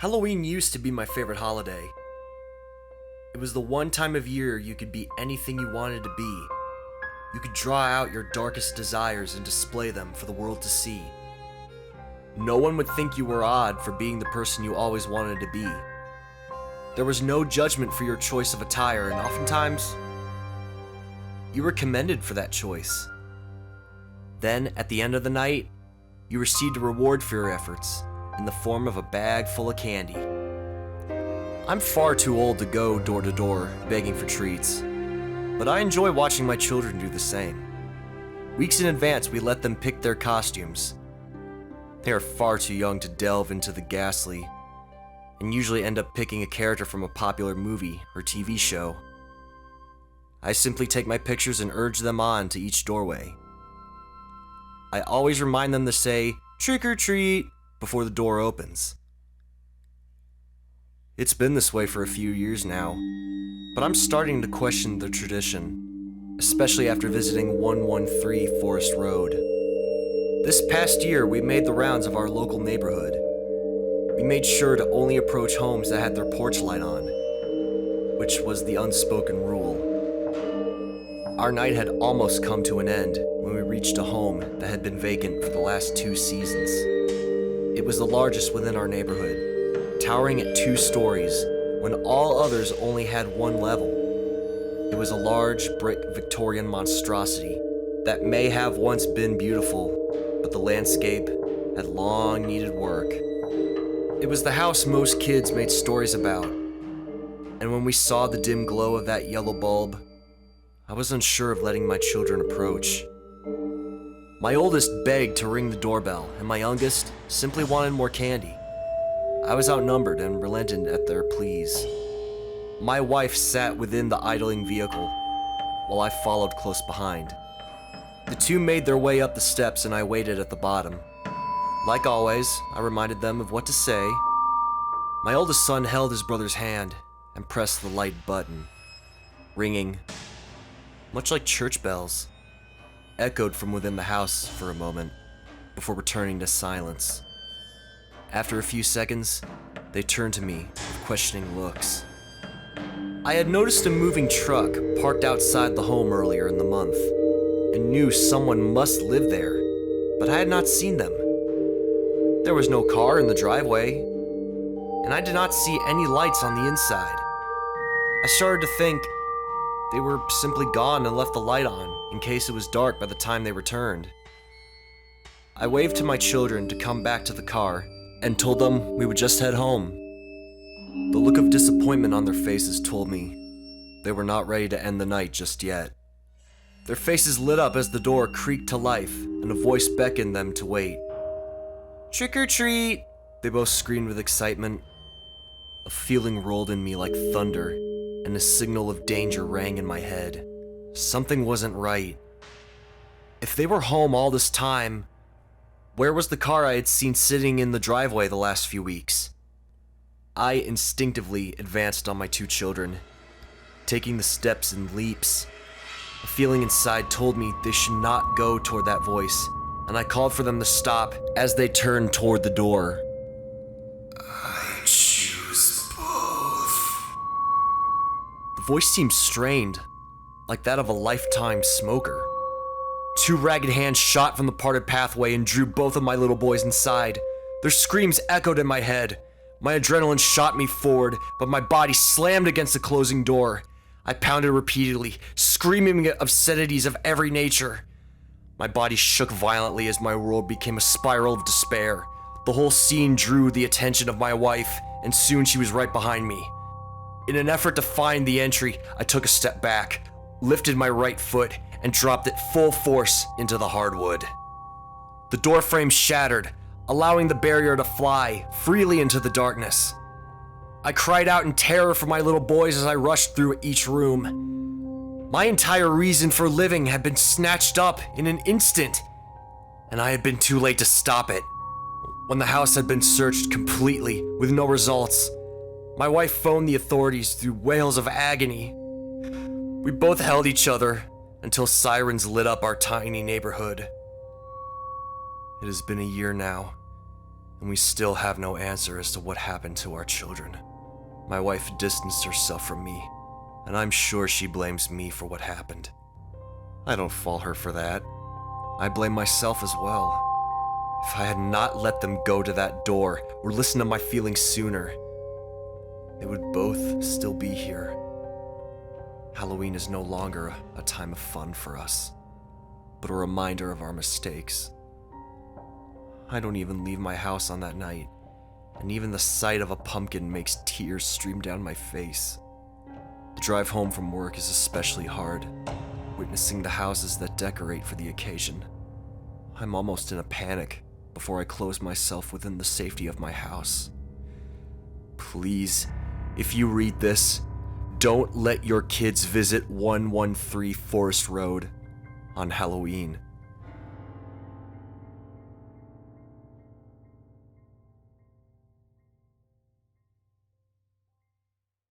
Halloween used to be my favorite holiday. It was the one time of year you could be anything you wanted to be. You could draw out your darkest desires and display them for the world to see. No one would think you were odd for being the person you always wanted to be. There was no judgment for your choice of attire, and oftentimes, you were commended for that choice. Then, at the end of the night, you received a reward for your efforts in the form of a bag full of candy. I'm far too old to go door to door begging for treats, but I enjoy watching my children do the same. Weeks in advance, we let them pick their costumes. They are far too young to delve into the ghastly, and usually end up picking a character from a popular movie or TV show. I simply take my pictures and urge them on to each doorway. I always remind them to say, "Trick or treat," before the door opens. It's been this way for a few years now, but I'm starting to question the tradition, especially after visiting 113 Forest Road. This past year, we made the rounds of our local neighborhood. We made sure to only approach homes that had their porch light on, which was the unspoken rule. Our night had almost come to an end when we reached a home that had been vacant for the last 2 seasons. It was the largest within our neighborhood, towering at 2 stories when all others only had 1 level. It was a large brick Victorian monstrosity that may have once been beautiful, but the landscape had long needed work. It was the house most kids made stories about, and when we saw the dim glow of that yellow bulb, I was unsure of letting my children approach. My oldest begged to ring the doorbell, and my youngest simply wanted more candy. I was outnumbered and relented at their pleas. My wife sat within the idling vehicle, while I followed close behind. The 2 made their way up the steps, and I waited at the bottom. Like always, I reminded them of what to say. My oldest son held his brother's hand and pressed the light button. Ringing, much like church bells, echoed from within the house for a moment before returning to silence. After a few seconds, they turned to me with questioning looks. I had noticed a moving truck parked outside the home earlier in the month and knew someone must live there, but I had not seen them. There was no car in the driveway, and I did not see any lights on the inside. I started to think they were simply gone and left the light on in case it was dark by the time they returned. I waved to my children to come back to the car and told them we would just head home. The look of disappointment on their faces told me they were not ready to end the night just yet. Their faces lit up as the door creaked to life and a voice beckoned them to wait. "Trick or treat!" they both screamed with excitement. A feeling rolled in me like thunder, and a signal of danger rang in my head. Something wasn't right. If they were home all this time, where was the car I had seen sitting in the driveway the last few weeks? I instinctively advanced on my 2 children, taking the steps in leaps. A feeling inside told me they should not go toward that voice, and I called for them to stop as they turned toward the door. I choose both. The voice seemed strained, like that of a lifetime smoker. 2 ragged hands shot from the parted pathway and drew both of my little boys inside. Their screams echoed in my head. My adrenaline shot me forward, but my body slammed against the closing door. I pounded repeatedly, screaming obscenities of every nature. My body shook violently as my world became a spiral of despair. The whole scene drew the attention of my wife, and soon she was right behind me. In an effort to find the entry, I took a step back, lifted my right foot, and dropped it full force into the hardwood. The door frame shattered, allowing the barrier to fly freely into the darkness. I cried out in terror for my little boys as I rushed through each room. My entire reason for living had been snatched up in an instant, and I had been too late to stop it. When the house had been searched completely with no results, my wife phoned the authorities through wails of agony. We both held each other until sirens lit up our tiny neighborhood. It has been a year now, and we still have no answer as to what happened to our children. My wife distanced herself from me, and I'm sure she blames me for what happened. I don't fault her for that. I blame myself as well. If I had not let them go to that door or listened to my feelings sooner, they would both still be here. Halloween is no longer a time of fun for us, but a reminder of our mistakes. I don't even leave my house on that night, and even the sight of a pumpkin makes tears stream down my face. The drive home from work is especially hard, witnessing the houses that decorate for the occasion. I'm almost in a panic before I close myself within the safety of my house. Please, if you read this, don't let your kids visit 113 Forest Road on Halloween.